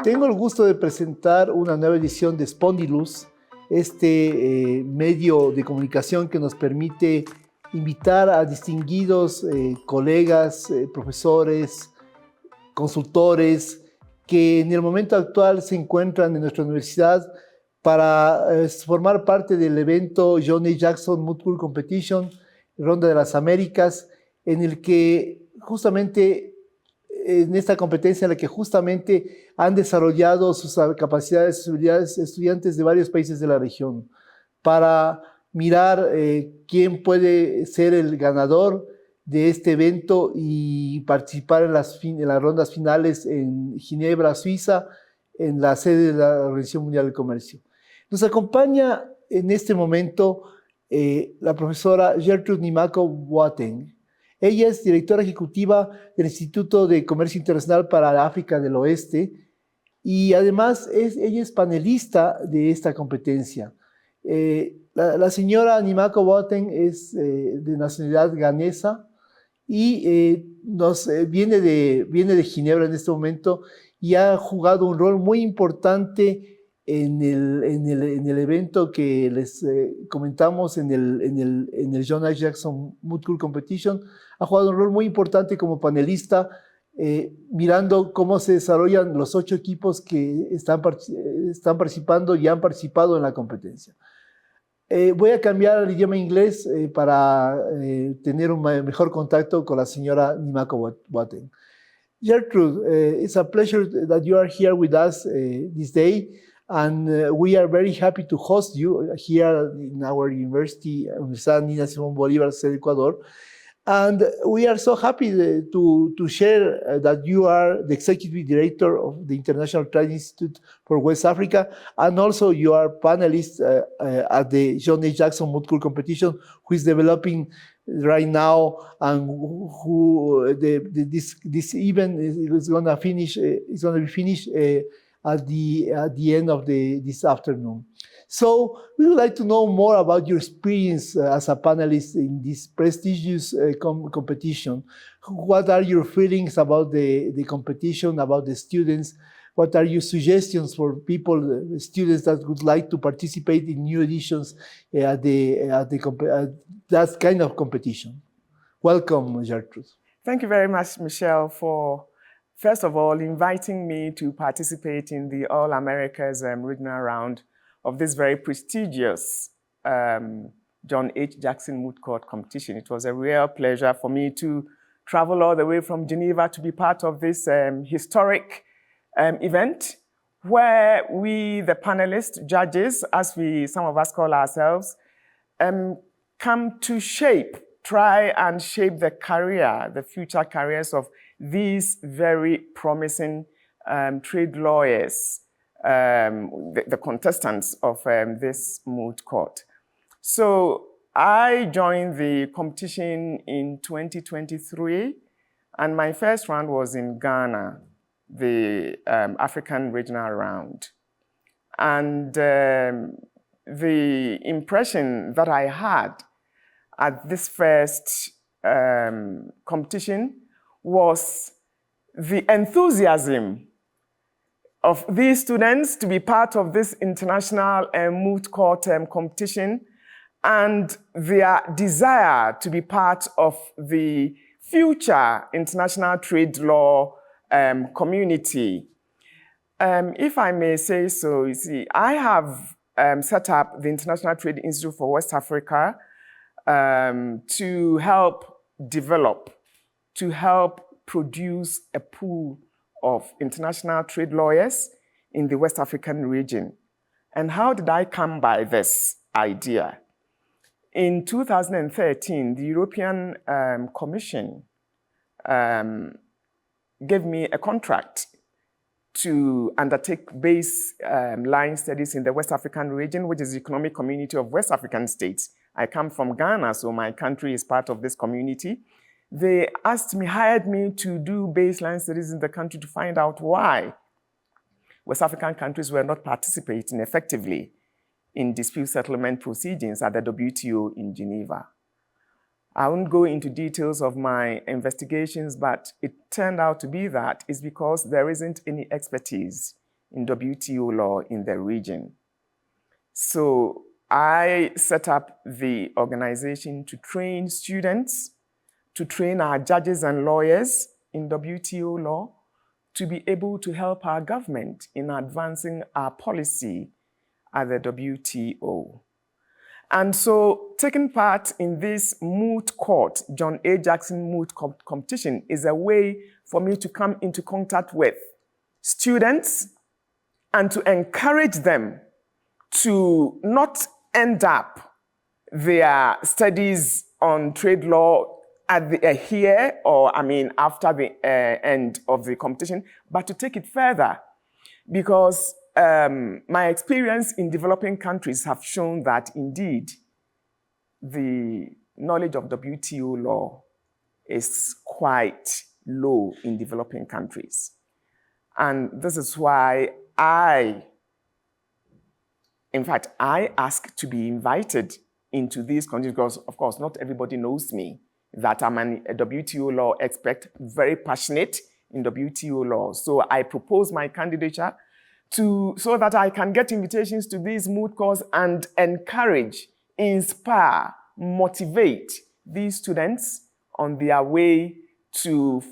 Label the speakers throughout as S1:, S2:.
S1: Tengo el gusto de presentar una nueva edición de Spondylus, medio de comunicación que nos permite invitar a distinguidos colegas, profesores, consultores, que en el momento actual se encuentran en nuestra universidad para formar parte del evento John A. Jackson Moot Court Competition, Ronda de las Américas, en el que justamente en esta competencia en la que justamente han desarrollado sus capacidades, sus habilidades estudiantes de varios países de la región para mirar quién puede ser el ganador de este evento y participar en las rondas finales en Ginebra, Suiza, en la sede de la Organización Mundial del Comercio. Nos acompaña en este momento la profesora Gertrude Nimako-Boateng. Ella es directora ejecutiva del Instituto de Comercio Internacional para la África del Oeste y además ella es panelista de esta competencia. La señora Nimako-Boateng es de nacionalidad ganesa y viene de Ginebra en este momento y ha jugado un rol muy importante en el evento que les comentamos en el John A. Jackson Moot Court Competition. Ha jugado un rol muy importante como panelista, mirando cómo se desarrollan los 8 equipos que están participando y han participado en la competencia. Voy a cambiar al idioma inglés para tener un mejor contacto con la señora Nimako-Boateng. Gertrude, it's a pleasure that you are here with us this day, and we are very happy to host you here in our university, Universidad Andina Simón Bolívar, Sede Ecuador. And we are so happy to share that you are the executive director of the International Trade Institute for West Africa, and also you are panelist at the John A. Jackson Moot Court Competition, who is developing right now, and this event is going to finish. Is going to be finished at the end of this afternoon. So we would like to know more about your experience as a panelist in this prestigious competition. What are your feelings about the competition, about the students? What are your suggestions for people, students that would like to participate in new editions at that kind of competition? Welcome, Gertrude.
S2: Thank you very much, Michelle, for first of all inviting me to participate in the All Americas regional round of this very prestigious John H. Jackson Moot Court Competition. It was a real pleasure for me to travel all the way from Geneva to be part of this historic event where we, the panelists, judges, as some of us call ourselves, come to try and shape the future careers of these very promising trade lawyers, the contestants of this Moot Court. So I joined the competition in 2023, and my first round was in Ghana, the African regional round. And the impression that I had at this first competition was the enthusiasm of these students to be part of this international Moot Court competition and their desire to be part of the future international trade law community. If I may say so, you see, I have set up the International Trade Institute for West Africa to help develop, to help produce a pool of international trade lawyers in the West African region. And how did I come by this idea? In 2013, the European Commission gave me a contract to undertake baseline studies in the West African region, which is the economic community of West African states. I come from Ghana, so my country is part of this community. They hired me to do baseline studies in the country to find out why West African countries were not participating effectively in dispute settlement proceedings at the WTO in Geneva. I won't go into details of my investigations, but it turned out to be that it's because there isn't any expertise in WTO law in the region. So I set up the organization to train students, to train our judges and lawyers in WTO law, to be able to help our government in advancing our policy at the WTO. And so taking part in this Moot Court, John A. Jackson Moot Competition, is a way for me to come into contact with students and to encourage them to not end up their studies on trade law at the, here, or after the end of the competition, but to take it further. Because my experience in developing countries have shown that indeed the knowledge of WTO law is quite low in developing countries. And this is why I ask to be invited into these countries because, of course, not everybody knows me, that I'm a WTO law expert, very passionate in WTO law. So I propose my candidature so that I can get invitations to these moot courts and encourage, inspire, motivate these students on their way to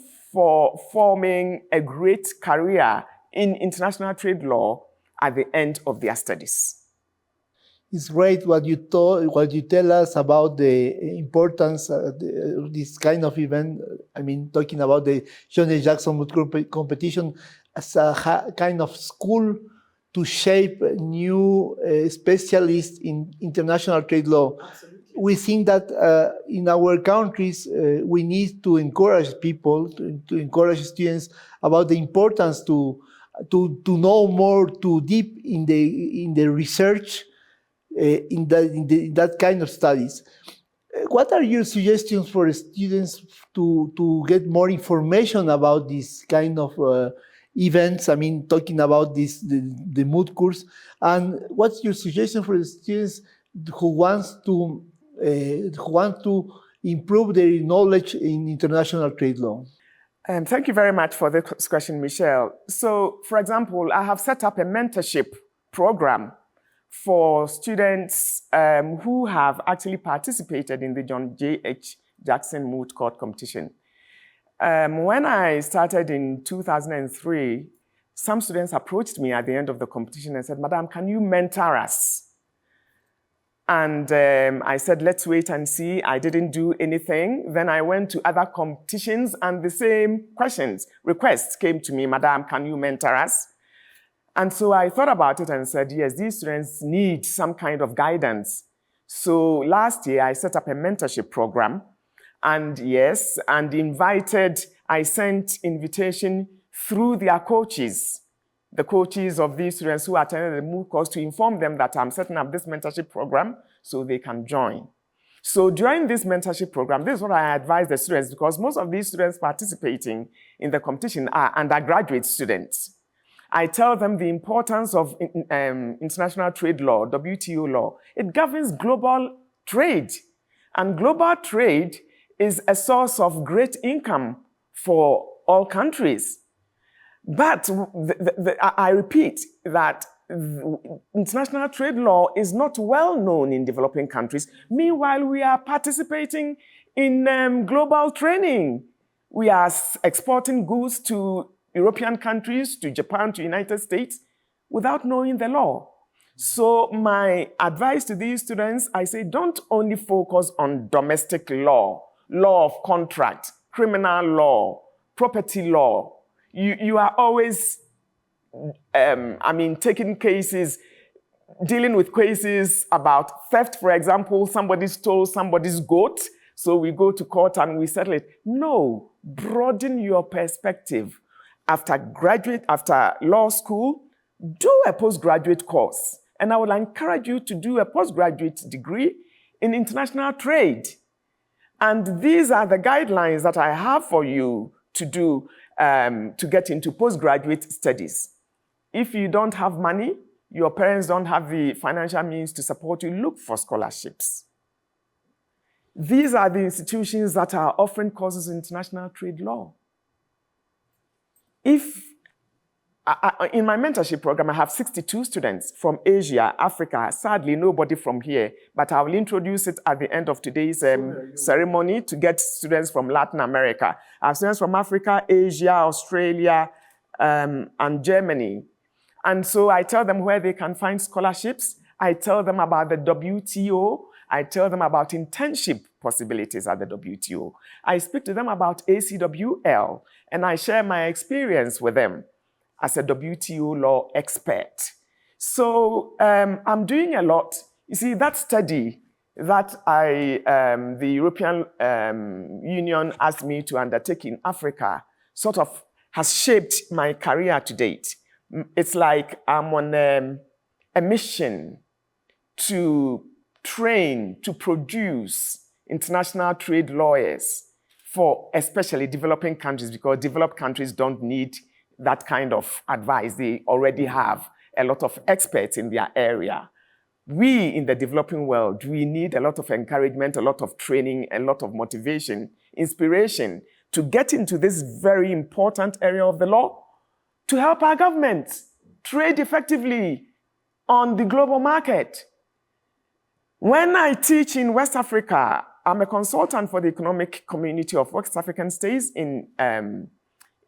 S2: forming a great career in international trade law at the end of their studies.
S1: It's great what you tell us about the importance of this kind of event. Talking about the John A. Jackson Moot Court Competition as a kind of school to shape new specialists in international trade law. Absolutely. We think that in our countries, we need to encourage people, to encourage students about the importance to know more, to deep in the research, in that kind of studies. What are your suggestions for students to get more information about this kind of events? Talking about the moot courts, and what's your suggestion for the students who want to improve their knowledge in international trade law?
S2: Thank you very much for this question, Michelle. So, for example, I have set up a mentorship program for students who have actually participated in the John J.H. Jackson Moot Court Competition. When I started in 2003, some students approached me at the end of the competition and said, "Madam, can you mentor us?" And I said, let's wait and see. I didn't do anything. Then I went to other competitions and the same requests came to me, "Madam, can you mentor us?" And so I thought about it and said, yes, these students need some kind of guidance. So last year I set up a mentorship program, and I sent invitation through their coaches, the coaches of these students who attended the Moot course, to inform them that I'm setting up this mentorship program so they can join. So during this mentorship program, this is what I advise the students, because most of these students participating in the competition are undergraduate students. I tell them the importance of international trade law, WTO law. It governs global trade, and global trade is a source of great income for all countries. But I repeat that international trade law is not well known in developing countries. Meanwhile, we are participating in global training. We are exporting goods to European countries, to Japan, to United States, without knowing the law. So my advice to these students, I say, don't only focus on domestic law, law of contract, criminal law, property law. You are always, taking cases, dealing with cases about theft, for example. Somebody stole somebody's goat, so we go to court and we settle it. No, broaden your perspective. After law school, do a postgraduate course. And I will encourage you to do a postgraduate degree in international trade. And these are the guidelines that I have for you to do to get into postgraduate studies. If you don't have money, your parents don't have the financial means to support you, look for scholarships. These are the institutions that are offering courses in international trade law. If in my mentorship program, I have 62 students from Asia, Africa. Sadly, nobody from here, but I will introduce it at the end of today's ceremony to get students from Latin America. I have students from Africa, Asia, Australia, and Germany. And so I tell them where they can find scholarships. I tell them about the WTO. I tell them about internship possibilities at the WTO. I speak to them about ACWL, and I share my experience with them as a WTO law expert. So I'm doing a lot. You see, that study that the European Union asked me to undertake in Africa sort of has shaped my career to date. It's like I'm on a mission to train, to produce international trade lawyers for especially developing countries, because developed countries don't need that kind of advice. They already have a lot of experts in their area. We in the developing world, we need a lot of encouragement, a lot of training, a lot of motivation, inspiration to get into this very important area of the law to help our governments trade effectively on the global market. When I teach in West Africa, I'm a consultant for the Economic Community of West African States in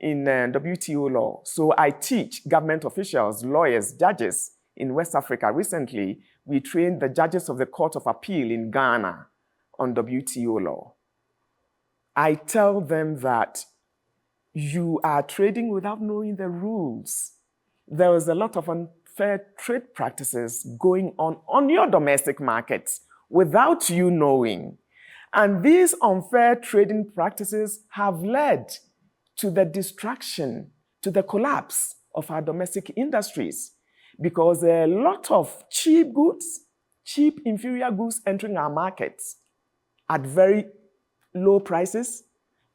S2: WTO law. So I teach government officials, lawyers, judges in West Africa. Recently, we trained the judges of the Court of Appeal in Ghana on WTO law. I tell them that you are trading without knowing the rules. There is a lot of unfair trade practices going on your domestic markets without you knowing. And these unfair trading practices have led to the destruction, to the collapse of our domestic industries, because there are a lot of cheap goods, cheap inferior goods entering our markets at very low prices,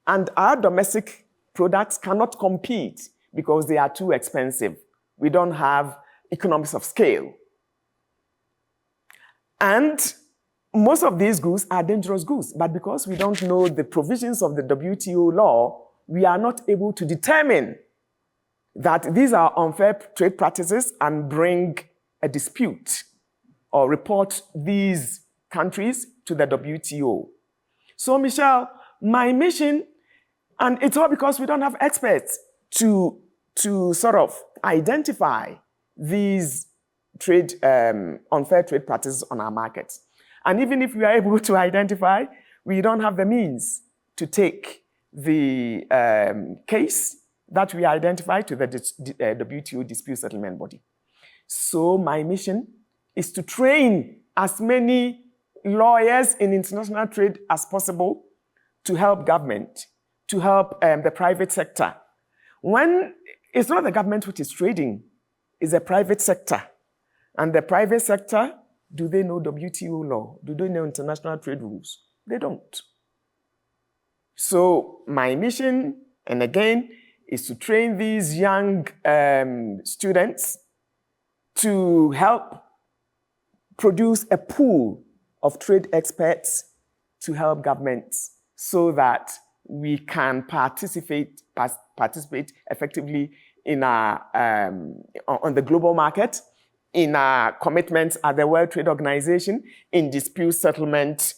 S2: and our domestic products cannot compete because they are too expensive. We don't have economies of scale. And most of these goods are dangerous goods, but because we don't know the provisions of the WTO law, we are not able to determine that these are unfair trade practices and bring a dispute or report these countries to the WTO. So, Michelle, my mission, and it's all because we don't have experts to sort of identify these unfair trade practices on our markets. And even if we are able to identify, we don't have the means to take the case that we identify to the WTO dispute settlement body. So my mission is to train as many lawyers in international trade as possible to help government, to help the private sector. When it's not the government which is trading, it's the private sector. And the private sector, do they know WTO law? Do they know international trade rules? They don't. So my mission, and again, is to train these young students to help produce a pool of trade experts to help governments so that we can participate effectively in our, on the global market, in our commitments at the World Trade Organization, in dispute settlement,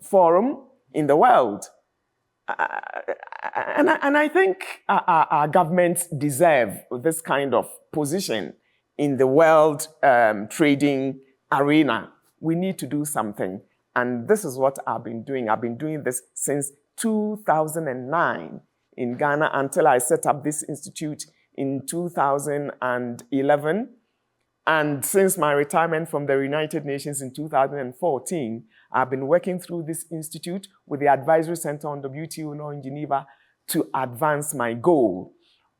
S2: forum in the world. And I think our governments deserve this kind of position in the world trading arena. We need to do something. And this is what I've been doing. I've been doing this since 2009 in Ghana until I set up this institute in 2011. And since my retirement from the United Nations in 2014, I've been working through this institute with the Advisory Center on WTO law in Geneva to advance my goal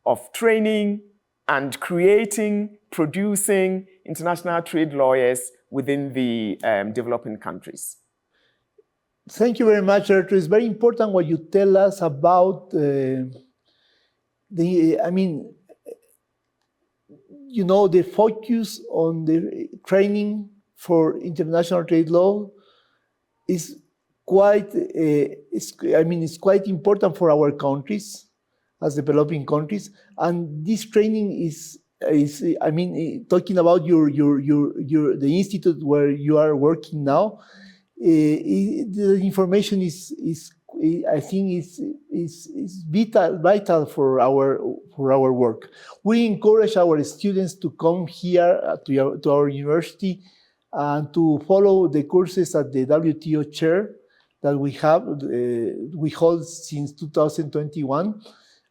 S2: of training and creating, producing international trade lawyers within the developing countries.
S1: Thank you very much, Gertrude. It's very important what you tell us about the focus on the training for international trade law is quite, it's quite important for our countries. as developing countries. And this training is I mean, talking about the institute where you are working now, the information is I think is vital for our work. We encourage our students to come here to our university and to follow the courses at the WTO chair that we hold since 2021,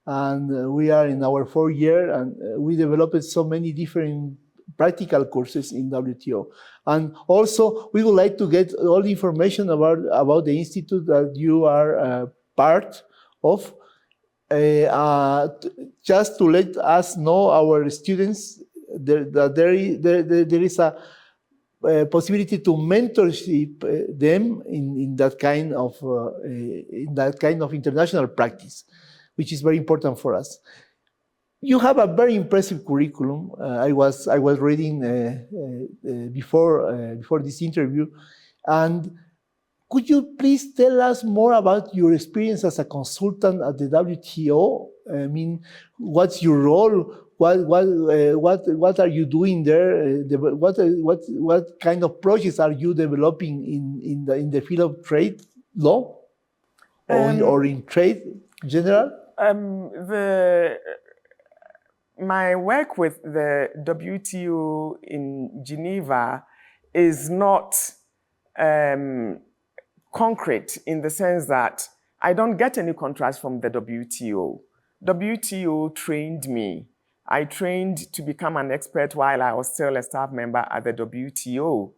S1: and we are in our 4th year, and we developed so many different practical courses in WTO. And also, we would like to get all the information about the institute that you are part of, just to let us know, our students, that there is a possibility to mentorship them in that kind of international practice, which is very important for us. You have a very impressive curriculum. I was reading before this interview, and could you please tell us more about your experience as a consultant at the WTO? I mean, what's your role? What are you doing there? What kind of projects are you developing in the field of trade law, or in trade in general?
S2: My work with the WTO in Geneva is not concrete, in the sense that I don't get any contracts from the WTO. WTO trained me. I trained to become an expert while I was still a staff member at the WTO,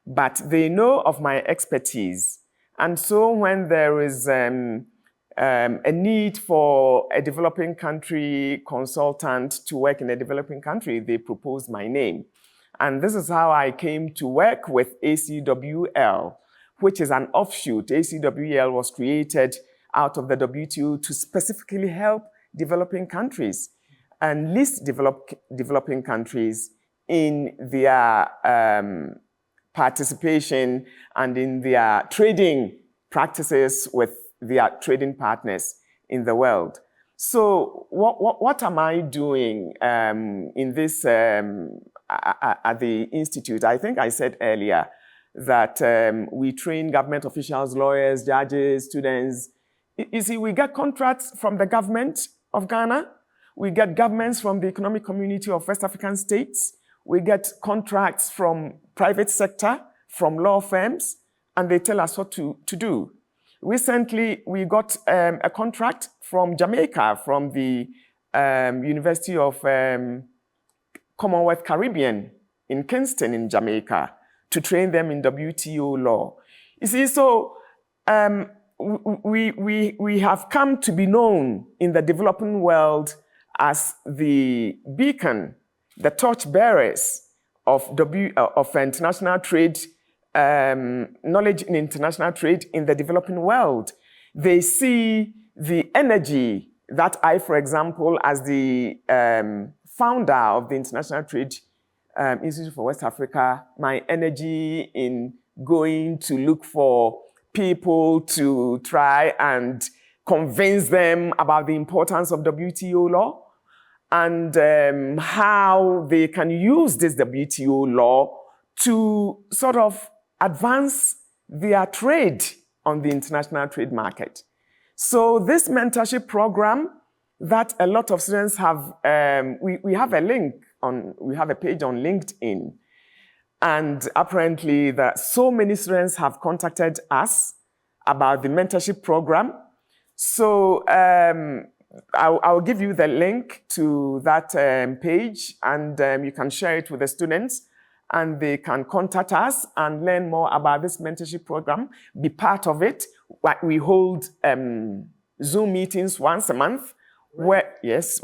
S2: but they know of my expertise. And so when there is a need for a developing country consultant to work in a developing country, they proposed my name. And this is how I came to work with ACWL, which is an offshoot. ACWL was created out of the WTO to specifically help developing countries and least developing countries in their participation and in their trading practices with their trading partners in the world. So what am I doing in this at the Institute? I think I said earlier that we train government officials, lawyers, judges, students. You see, we get contracts from the government of Ghana. We get governments from the economic community of West African states. We get contracts from private sector, from law firms, and they tell us what to do. Recently, we got a contract from Jamaica, from the University of Commonwealth Caribbean in Kingston in Jamaica, to train them in WTO law. You see, so we have come to be known in the developing world as the beacon, the torch-bearers of international trade, knowledge in international trade in the developing world. They see the energy that I, for example, as the founder of the International Trade Institute for West Africa, my energy in going to look for people to try and convince them about the importance of WTO law, and how they can use this WTO law to sort of advance their trade on the international trade market. So this mentorship program that a lot of students have, we have a page on LinkedIn, and apparently that so many students have contacted us about the mentorship program. So I'll give you the link to that page, and you can share it with the students, and they can contact us and learn more about this mentorship program, be part of it. We hold Zoom meetings once a month, where, yes,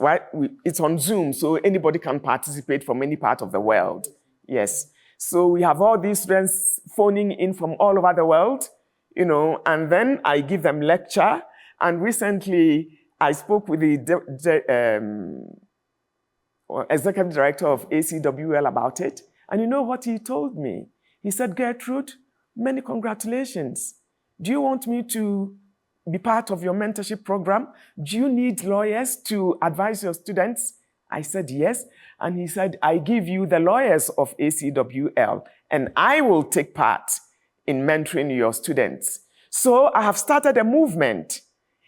S2: it's on Zoom, so anybody can participate from any part of the world. Yes. So we have all these students phoning in from all over the world, you know, and then I give them lecture. And recently, I spoke with the executive director of ACWL about it. And you know what he told me? He said, Gertrude, many congratulations. Do you want me to be part of your mentorship program? Do you need lawyers to advise your students? I said, yes. And he said, I give you the lawyers of ACWL, and I will take part in mentoring your students. So I have started a movement.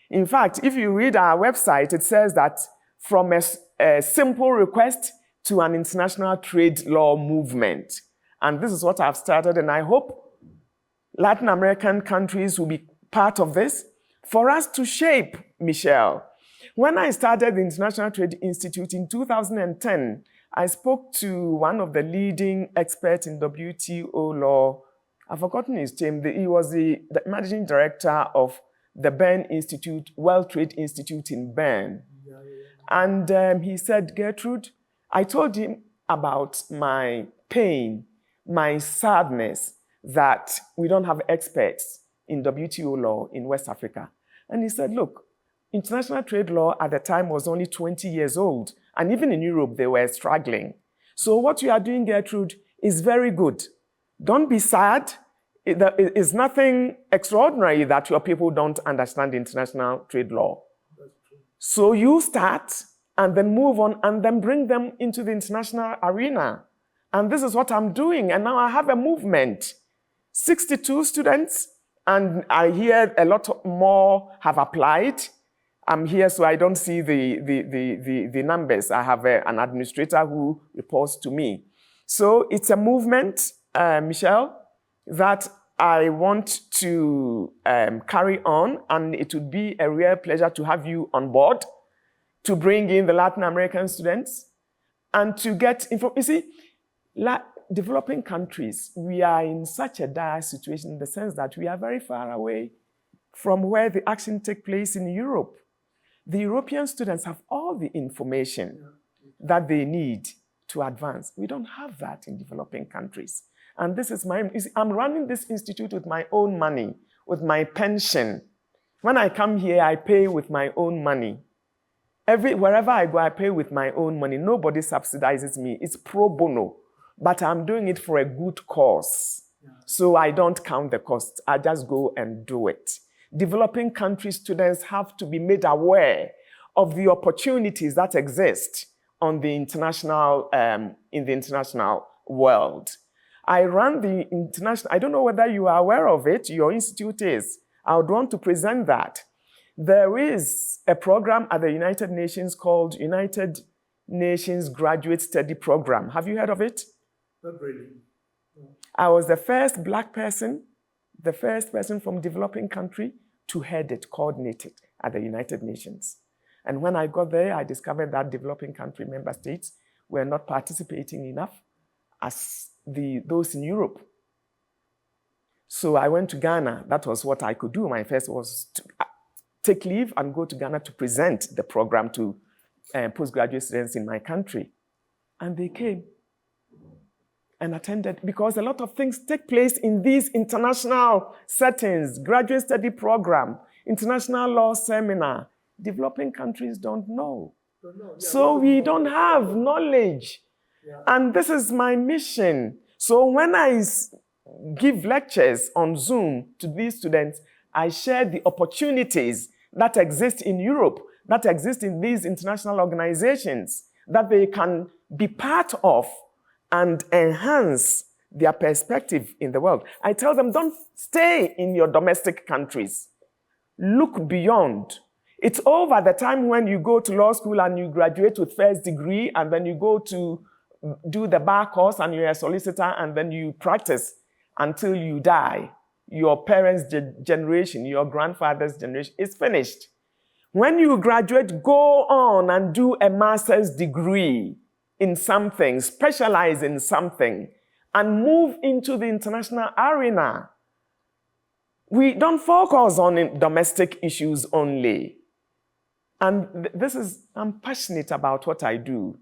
S2: In fact, if you read our website, it says that from a simple request to an international trade law movement. And this is what I've started, and I hope Latin American countries will be part of this for us to shape, Michelle. When I started the International Trade Institute in 2010, I spoke to one of the leading experts in WTO law. I've forgotten his name. He was the managing director of the Bern Institute, World Trade Institute in Bern. And he said, Gertrude, I told him about my pain, my sadness that we don't have experts in WTO law in West Africa. And he said, look, international trade law at the time was only 20 years old. And even in Europe, they were struggling. So what you are doing, Gertrude, is very good. Don't be sad. It's nothing extraordinary that your people don't understand international trade law. So you start and then move on and then bring them into the international arena. And this is what I'm doing. And now I have a movement. 62 students, and I hear a lot more have applied. I'm here, so I don't see the numbers. I have an administrator who reports to me. So it's a movement, Michelle, that I want to carry on, and it would be a real pleasure to have you on board, to bring in the Latin American students, and to get info. You see, developing countries, we are in such a dire situation in the sense that we are very far away from where the action takes place in Europe. The European students have all the information that they need to advance. We don't have that in developing countries. And this is I'm running this institute with my own money, with my pension. When I come here, I pay with my own money. Wherever I go, I pay with my own money. Nobody subsidizes me. It's pro bono. But I'm doing it for a good cause. So I don't count the cost. I just go and do it. Developing country students have to be made aware of the opportunities that exist on the international, in the international world. I run the international, I don't know whether you are aware of it, your institute is. I would want to present that. There is a program at the United Nations called United Nations Graduate Study Program. Have you heard of it?
S1: Not really. No.
S2: I was the first Black person, the first person from developing country to head it, coordinate it at the United Nations. And when I got there, I discovered that developing country member states were not participating enough as those in Europe. So I went to Ghana. That was what I could do. My first was to take leave and go to Ghana to present the program to postgraduate students in my country. And they came and attended, because a lot of things take place in these international settings, graduate study program, international law seminar. Developing countries don't know. Yeah, so we don't have knowledge. Yeah. And this is my mission. So when I give lectures on Zoom to these students, I share the opportunities that exist in Europe, that exist in these international organizations, that they can be part of and enhance their perspective in the world. I tell them, don't stay in your domestic countries. Look beyond. It's over the time when you go to law school and you graduate with first degree, and then you go to do the bar course and you're a solicitor, and then you practice until you die. Your parents' generation, your grandfather's generation is finished. When you graduate, go on and do a master's degree in something, specialize in something, and move into the international arena. We don't focus on domestic issues only. And I'm passionate about what I do,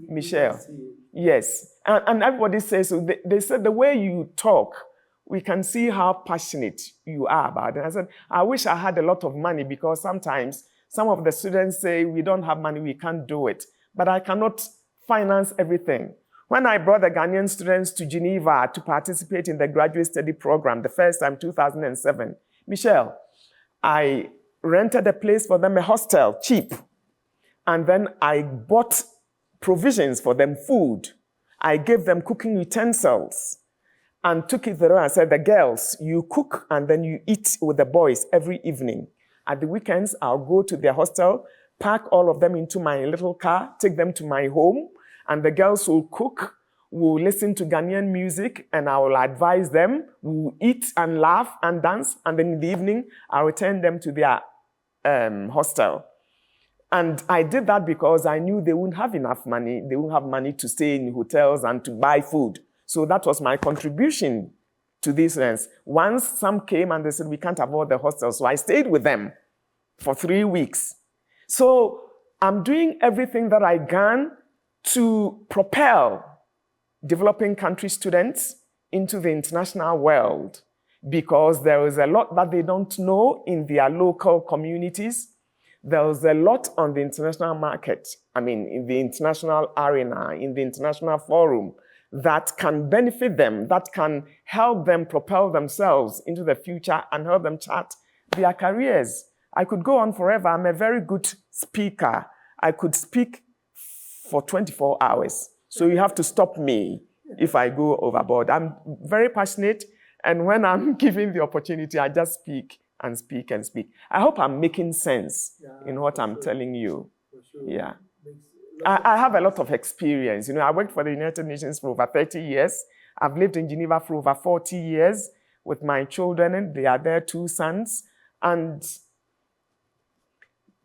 S2: Michelle. Yes, and everybody says, so they said the way you talk, we can see how passionate you are about it. I said, I wish I had a lot of money, because sometimes some of the students say, we don't have money, we can't do it. But I cannot finance everything. When I brought the Ghanaian students to Geneva to participate in the graduate study program, the first time, 2007, Michelle, I rented a place for them, a hostel, cheap. And then I bought provisions for them, food. I gave them cooking utensils and took it there and said, the girls, you cook and then you eat with the boys every evening. At the weekends, I'll go to their hostel, pack all of them into my little car, take them to my home, and the girls will cook, will listen to Ghanaian music, and I will advise them, we'll eat and laugh and dance, and then in the evening, I'll return them to their hostel. And I did that because I knew they wouldn't have enough money. They wouldn't have money to stay in hotels and to buy food. So that was my contribution to these rents. Once some came and they said, we can't afford the hostel. So I stayed with them for 3 weeks. So I'm doing everything that I can to propel developing country students into the international world, because there is a lot that they don't know in their local communities. There is a lot on the international market, I mean, in the international arena, in the international forum, that can benefit them, that can help them propel themselves into the future and help them chart their careers. I could go on forever. I'm a very good speaker. I could speak for 24 hours. So you have to stop me if I go overboard. I'm very passionate, and when I'm given the opportunity, I just speak and speak and speak. I hope I'm making sense in what I'm telling you. Yeah. I have a lot of experience. You know, I worked for the United Nations for over 30 years. I've lived in Geneva for over 40 years with my children, and they are their 2 sons. And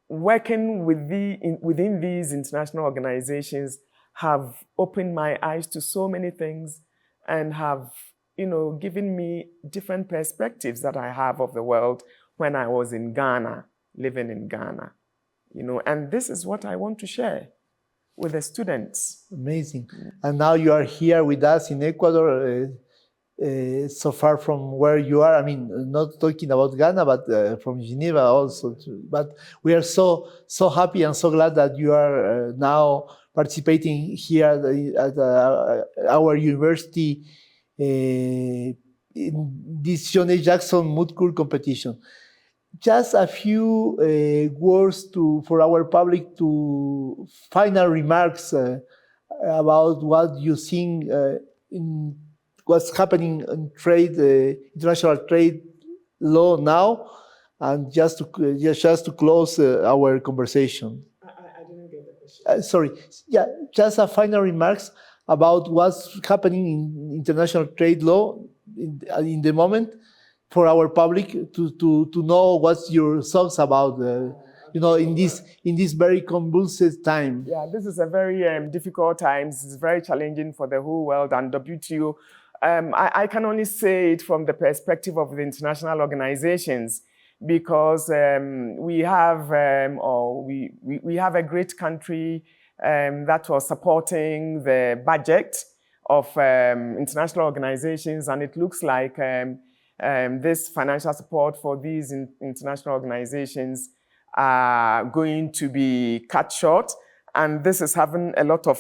S2: working within these international organizations have opened my eyes to so many things and have, you know, given me different perspectives that I have of the world when I was in Ghana, living in Ghana. You know, and this is what I want to share with the students.
S1: Amazing. And now you are here with us in Ecuador, so far from where you are. I mean, not talking about Ghana, but from Geneva also. But we are so happy and so glad that you are now participating here at our university in this John A. Jackson Moot Court Competition. Just a few words for our public, to final remarks about what you think in what's happening in trade, international trade law now, and just to close our conversation.
S2: I didn't get the question.
S1: Sorry, yeah, just a final remarks about what's happening in international trade law in the moment, for our public to know what's your thoughts about, you know, in this very convulsive time.
S2: Yeah, this is a very difficult time. It's very challenging for the whole world, and WTO. I can only say it from the perspective of the international organizations, because we have we have a great country that was supporting the budget of international organizations, and it looks like this financial support for these international organizations are going to be cut short, and this is having a lot of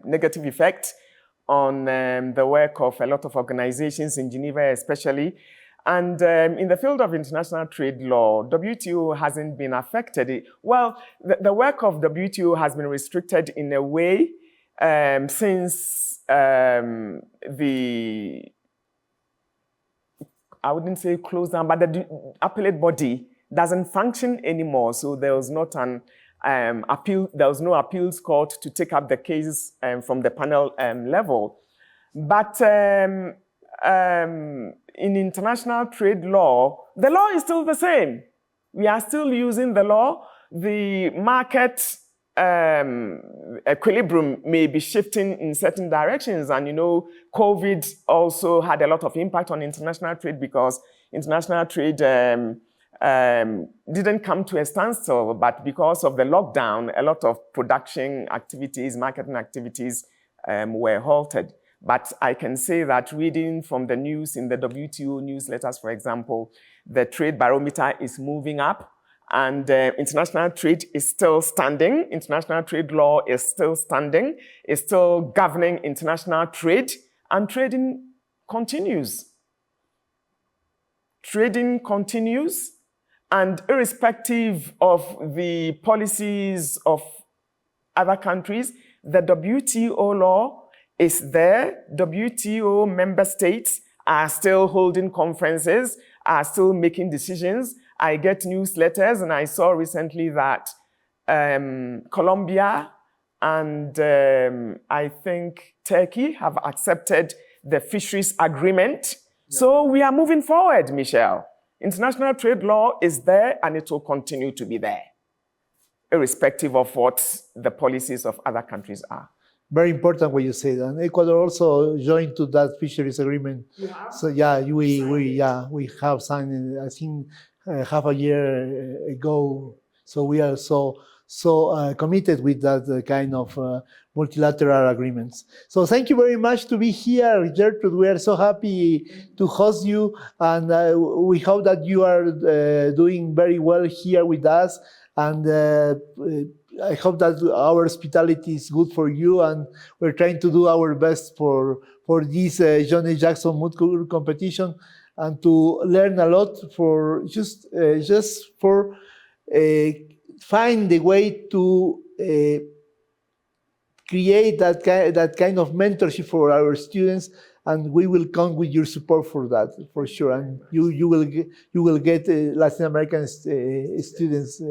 S2: negative effect on the work of a lot of organizations in Geneva especially. And in the field of international trade law, WTO hasn't been affected. Well, the work of WTO has been restricted in a way since I wouldn't say closed down, but the appellate body doesn't function anymore. So there was not an appeal. There was no appeals court to take up the cases from the panel level. But in international trade law, the law is still the same. We are still using the law. The market equilibrium may be shifting in certain directions, and you know, COVID also had a lot of impact on international trade, because international trade didn't come to a standstill, but because of the lockdown, a lot of production activities, marketing activities were halted. But I can say that reading from the news in the WTO newsletters, for example, the trade barometer is moving up, and international trade is still standing. International trade law is still standing, is still governing international trade, and trading continues. trading continues, and irrespective of the policies of other countries, the WTO law is there. WTO member states are still holding conferences, are still making decisions. I get newsletters, and I saw recently that Colombia and I think Turkey have accepted the fisheries agreement. Yeah. So we are moving forward, Michelle. International trade law is there, and it will continue to be there, irrespective of what the policies of other countries are.
S1: Very important what you said. And Ecuador also joined to that fisheries agreement. Yeah. So yeah, we have signed, I think, half a year ago. So we are so committed with that kind of multilateral agreements. So thank you very much to be here, Gertrude. We are so happy to host you, and we hope that you are doing very well here with us. And I hope that our hospitality is good for you, and we're trying to do our best for this John A. Jackson Moot Court Competition, and to learn a lot for just for find the way to create that kind of mentorship for our students, and we will count with your support for that, for sure. And you will get Latin American students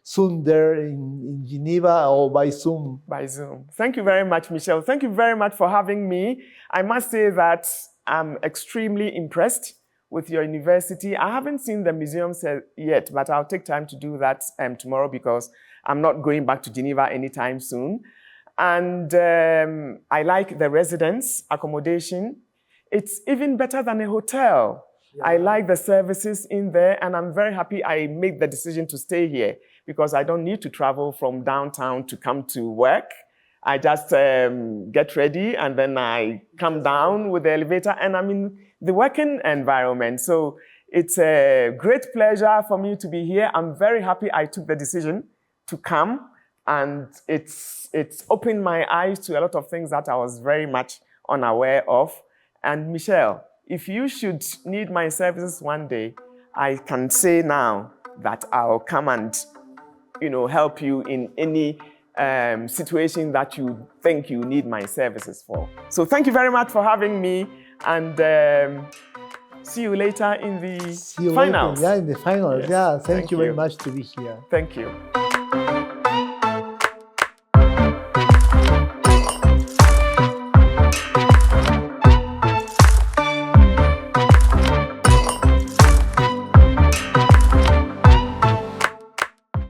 S1: soon there in Geneva, or by Zoom.
S2: By Zoom. Thank you very much, Michelle. Thank you very much for having me. I must say that I'm extremely impressed with your university. I haven't seen the museums yet, but I'll take time to do that tomorrow, because I'm not going back to Geneva anytime soon. And I like the residence accommodation. It's even better than a hotel. Yeah. I like the services in there, and I'm very happy I made the decision to stay here, because I don't need to travel from downtown to come to work. I just get ready, and then I come down with the elevator, and I'm in the working environment. So it's a great pleasure for me to be here. I'm very happy I took the decision to come, and it's opened my eyes to a lot of things that I was very much unaware of. And Michelle, if you should need my services one day, I can say now that I'll come and, help you in any situation that you think you need my services for. So thank you very much for having me, and see you later in the finals.
S1: Yeah, in the finals. Yes. Yeah, thank you very much to be here.
S2: Thank you.